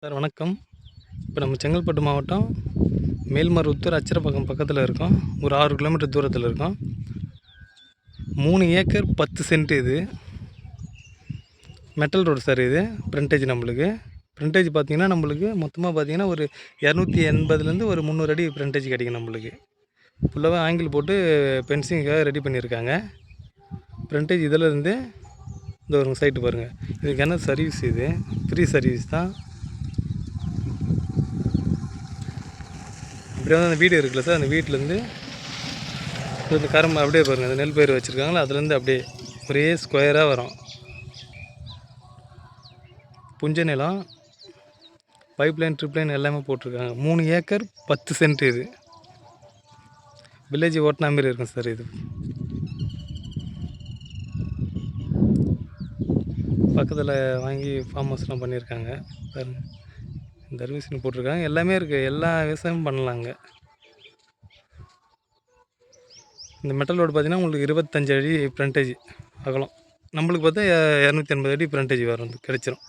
Sir வணக்கம். இப்போ நம்ம செங்கல்பட்டு மாவட்டம் மேல்மருவத்தூர் அச்சிரப்பாக்கம் பக்கத்தில் இருக்கோம். ஒரு 6 கிலோமீட்டர் தூரத்தில் இருக்கோம். 3 ஏக்கர் 10 சென்ட் இது. மெட்டல் ரோடு சார் இது. ஃப்ரண்டேஜ் நம்மளுக்கு. ஃப்ரண்டேஜ் பார்த்திங்கன்னா நம்மளுக்கு மொத்தமாக பார்த்திங்கன்னா ஒரு 280லேருந்து ஒரு 300 அடி ஃப்ரண்டேஜ் கிடைக்கும் நம்மளுக்கு. ஃபுல்லாகவே ஆங்கிள் போட்டு பென்சிங்காக ரெடி பண்ணியிருக்காங்க. ஃப்ரண்டேஜ் இதிலேருந்து இந்த ஒரு சைட்டு பாருங்கள். இதுக்கு என்ன சர்வீஸ் இது? ஃப்ரீ சர்வீஸ் தான். அப்படியே வந்து அந்த வீடு இருக்குல்ல சார், அந்த வீட்டிலேருந்து இந்த கரும்பு அப்படியே பாருங்கள், அந்த நெல் பயிர் வச்சுருக்காங்களா, அதுலேருந்து அப்படியே ஒரே ஸ்கொயராக வரும். புஞ்ச நிலம், பைப் லைன் ட்ரிப் லைன் எல்லாமே போட்டிருக்காங்க. 3 ஏக்கர் 10 சென்ட் இது. வில்லேஜ் ஓட்டினா மாரி இருக்கும் சார் இது. பக்கத்தில் வாங்கி ஃபார்ம் ஹவுஸ்லாம் பண்ணியிருக்காங்க பாருங்கள். தர்பீசனி போட்டிருக்காங்க, எல்லாமே இருக்குது. எல்லா விவசாயமும் பண்ணலாங்க. இந்த மெட்டல் ரோடு பார்த்திங்கன்னா உங்களுக்கு 25 அடி ஃப்ரண்டேஜ் அகலம். நம்மளுக்கு பார்த்தா 280 அடி ஃப்ரண்டேஜ் வரும், கிடச்சிரும்.